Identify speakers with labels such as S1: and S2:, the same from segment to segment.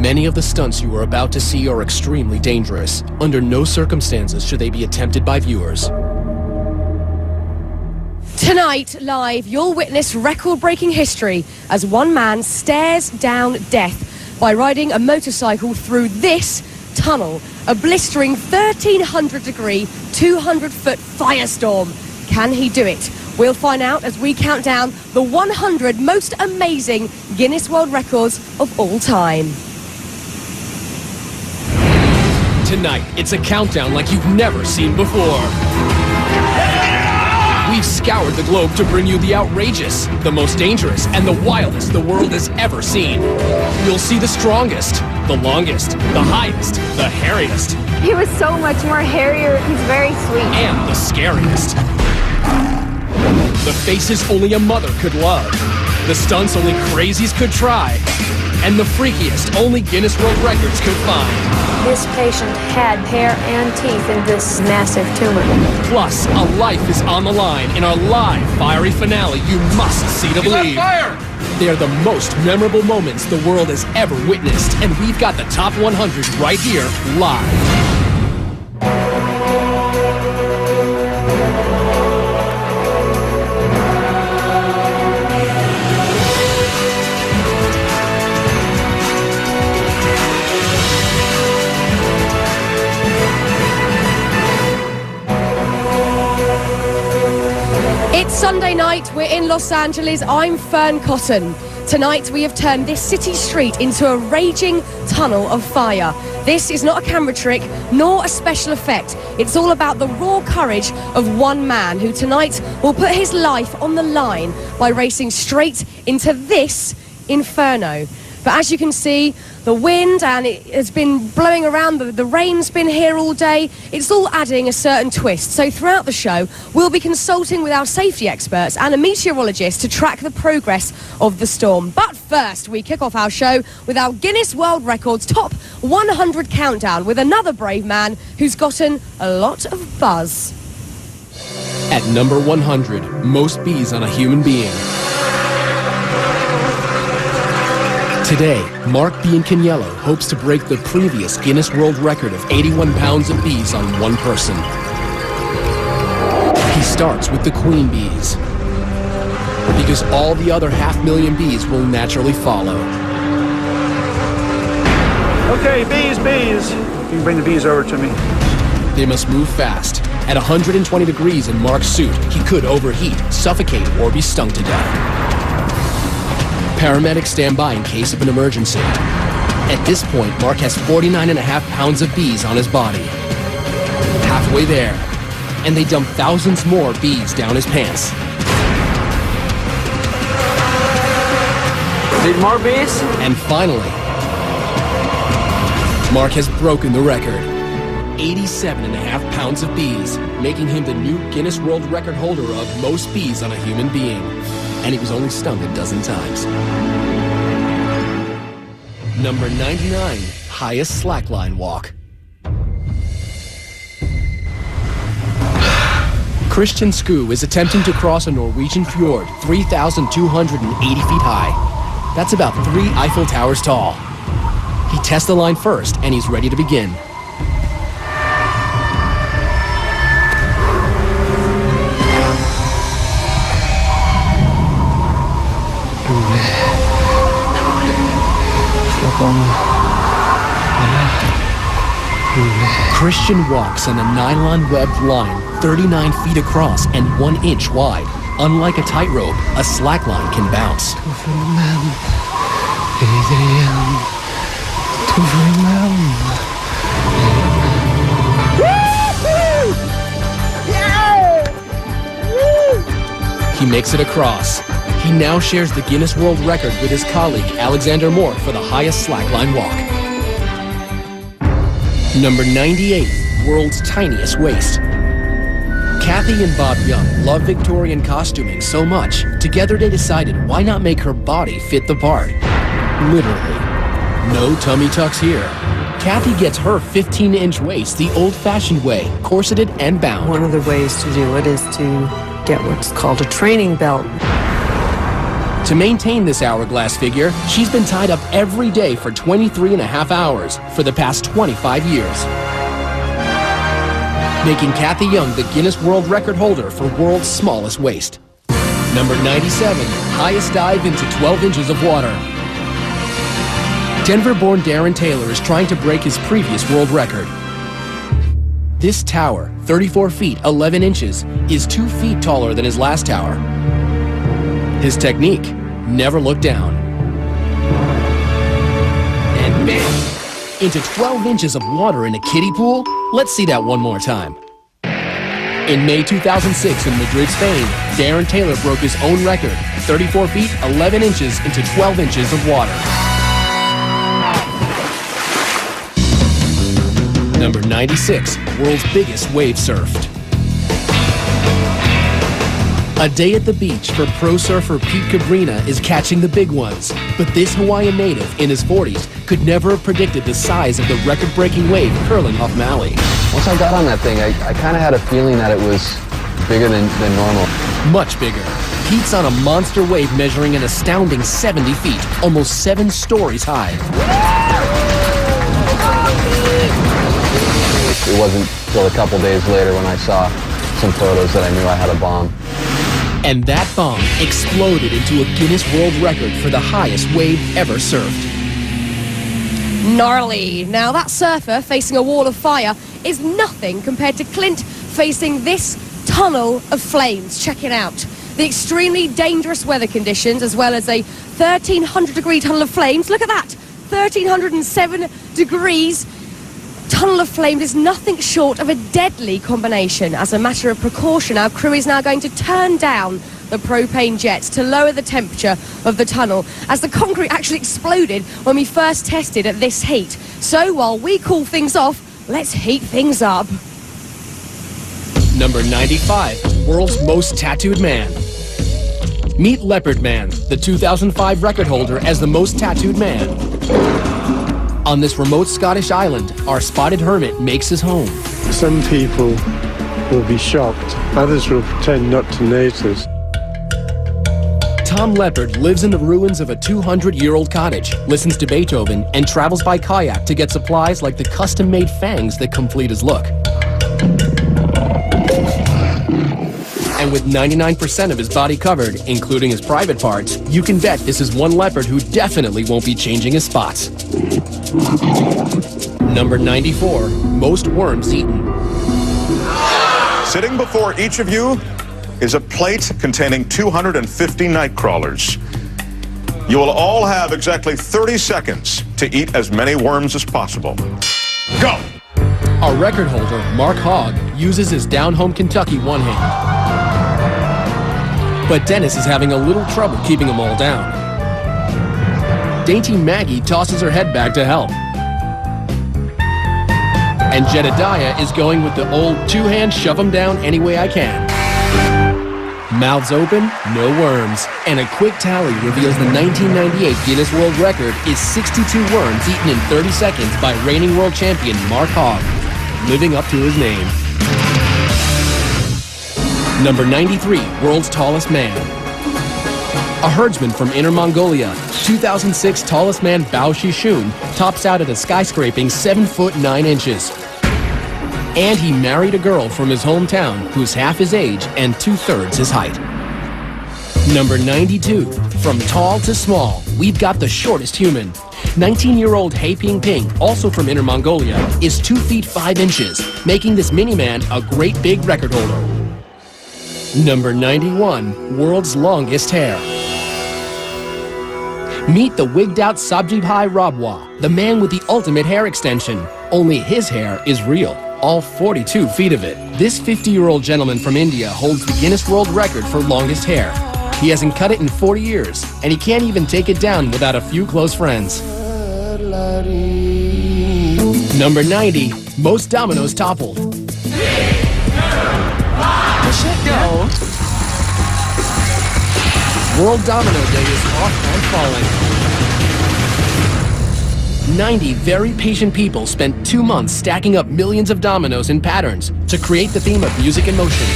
S1: Many of the stunts you are about to see are extremely dangerous. Under no circumstances should they be attempted by viewers.
S2: Tonight, live, you'll witness record-breaking history as one man stares down death by riding a motorcycle through this tunnel, a blistering 1,300-degree, 200-foot firestorm. Can he do it? We'll find out as we count down the 100 most amazing Guinness World Records of all time.
S1: Tonight, it's a countdown like you've never seen before. We've scoured the globe to bring you the outrageous, the most dangerous, and the wildest the world has ever seen. You'll see the strongest, the longest, the highest, the hairiest.
S3: He was so much more hairier. He's very sweet.
S1: And the scariest. The faces only a mother could love. The stunts only crazies could try. And the freakiest only Guinness World Records could find.
S3: This patient had hair and teeth in this massive tumor.
S1: Plus, a life is on the line in our live fiery finale you must see to believe. They are the most memorable moments the world has ever witnessed, and we've got the top 100 right here, live.
S2: It's Sunday night, we're in Los Angeles, I'm Fern Cotton. Tonight we have turned this city street into a raging tunnel of fire. This is not a camera trick, nor a special effect. It's all about the raw courage of one man who tonight will put his life on the line by racing straight into this inferno. But as you can see, the wind and it has been blowing around, the rain's been here all day. It's all adding a certain twist. So throughout the show, we'll be consulting with our safety experts and a meteorologist to track the progress of the storm. But first, we kick off our show with our Guinness World Records Top 100 Countdown with another brave man who's gotten a lot of buzz.
S1: At number 100, most bees on a human being. Today, Mark Biancaniello hopes to break the previous Guinness World Record of 81 pounds of bees on one person. He starts with the queen bees, because all the other 500,000 bees will naturally follow.
S4: Okay, bees. You can bring the bees over to me.
S1: They must move fast. At 120 degrees in Mark's suit, he could overheat, suffocate, or be stung to death. Paramedics stand by in case of an emergency. At this point, Mark has 49.5 pounds of bees on his body. Halfway there, and they dump thousands more bees down his pants.
S4: Need more bees?
S1: And finally, Mark has broken the record. 87.5 pounds of bees, making him the new Guinness World Record holder of most bees on a human being. And he was only stung a dozen times. Number 99, highest slackline walk. Christian Skue is attempting to cross a Norwegian fjord 3,280 feet high. That's about 3 Eiffel Towers tall. He tests the line first, and he's ready to begin. Christian walks on a nylon-webbed line 39 feet across and 1 inch wide. Unlike a tightrope, a slackline can bounce. He makes it across. He now shares the Guinness World Record with his colleague Alexander Moore for the highest slackline walk. Number 98, world's tiniest waist. Kathy and Bob Young love Victorian costuming so much, together they decided why not make her body fit the part. Literally. No tummy tucks here. Kathy gets her 15-inch waist the old-fashioned way, corseted and bound.
S5: One of the ways to do it is to get what's called a training belt.
S1: To maintain this hourglass figure, she's been tied up every day for 23.5 hours for the past 25 years. Making Kathy Young the Guinness World Record holder for world's smallest waist. Number 97, highest dive into 12 inches of water. Denver-born Darren Taylor is trying to break his previous world record. This tower, 34 feet 11 inches, is 2 feet taller than his last tower. His technique, never look down. And bam! Into 12 inches of water in a kiddie pool? Let's see that one more time. In May 2006 in Madrid, Spain, Darren Taylor broke his own record, 34 feet 11 inches into 12 inches of water. Number 96, world's biggest wave surfed. A day at the beach for pro surfer Pete Cabrina is catching the big ones. But this Hawaiian native in his 40s could never have predicted the size of the record-breaking wave curling off Maui.
S5: Once I got on that thing, I kind of had a feeling that it was bigger than normal.
S1: Much bigger. Pete's on a monster wave measuring an astounding 70 feet, almost 7 stories high.
S5: It wasn't until a couple days later when I saw some photos that I knew I had a bomb.
S1: And that bomb exploded into a Guinness World Record for the highest wave ever surfed.
S2: Gnarly. Now that surfer facing a wall of fire is nothing compared to Clint facing this tunnel of flames. Check it out. The extremely dangerous weather conditions as well as a 1,300-degree tunnel of flames. Look at that. 1,307 degrees. Tunnel of flames is nothing short of a deadly combination. As a matter of precaution, our crew is now going to turn down the propane jets to lower the temperature of the tunnel, as the concrete actually exploded when we first tested at this heat. So while we cool things off, let's heat things up.
S1: Number 95, world's most tattooed man. Meet Leopard Man, the 2005 record holder as the most tattooed man. On this remote Scottish island, our spotted hermit makes his home.
S6: Some people will be shocked. Others will pretend not to notice.
S1: Tom Leopard lives in the ruins of a 200-year-old cottage, listens to Beethoven, and travels by kayak to get supplies like the custom-made fangs that complete his look. And with 99% of his body covered, including his private parts, you can bet this is one leopard who definitely won't be changing his spots. Number 94, most worms eaten.
S7: Sitting before each of you is a plate containing 250 night crawlers. You will all have exactly 30 seconds to eat as many worms as possible. Go!
S1: Our record holder, Mark Hogg, uses his down-home Kentucky one hand. But Dennis is having a little trouble keeping them all down. Dainty Maggie tosses her head back to help. And Jedediah is going with the old two-hand shove them down any way I can. Mouths open, no worms. And a quick tally reveals the 1998 Guinness World Record is 62 worms eaten in 30 seconds by reigning world champion Mark Hogg, living up to his name. Number 93, world's tallest man. A herdsman from Inner Mongolia, 2006 tallest man Bao Shishun tops out at a skyscraping 7 foot 9 inches. And he married a girl from his hometown who's half his age and 2/3 his height. Number 92, from tall to small, we've got the shortest human. 19-year-old He Ping Ping, also from Inner Mongolia, is 2 feet 5 inches, making this mini-man a great big record holder. Number 91, world's longest hair. Meet the wigged-out Sabjibhai Rabwa, the man with the ultimate hair extension. Only his hair is real, all 42 feet of it. This 50-year-old gentleman from India holds the Guinness World Record for longest hair. He hasn't cut it in 40 years, and he can't even take it down without a few close friends. Number 90, most dominoes toppled. Go. World Domino Day is off and falling. 90 very patient people spent 2 months stacking up millions of dominoes in patterns to create the theme of music in motion.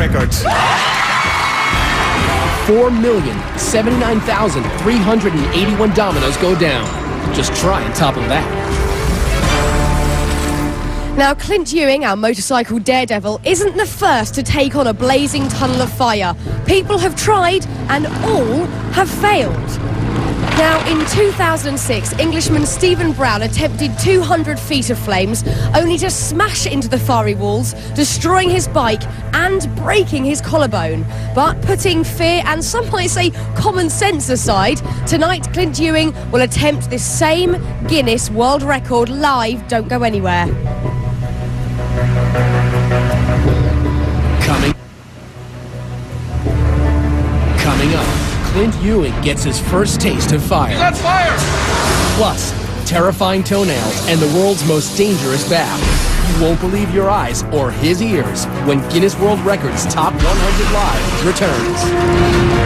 S8: records.
S1: 4,079,381 dominoes go down. Just try on top of that.
S2: Now, Clint Ewing, our motorcycle daredevil, isn't the first to take on a blazing tunnel of fire. People have tried, and all have failed. Now, in 2006, Englishman Stephen Brown attempted 200 feet of flames, only to smash into the fiery walls, destroying his bike and breaking his collarbone. But putting fear and some might say common sense aside, tonight Clint Ewing will attempt this same Guinness World Record live. Don't go anywhere.
S1: Coming up, Clint Ewing gets his first taste of fire.
S8: That's fire!
S1: Plus, terrifying toenails and the world's most dangerous bath. You won't believe your eyes or his ears when Guinness World Records Top 100 Live returns.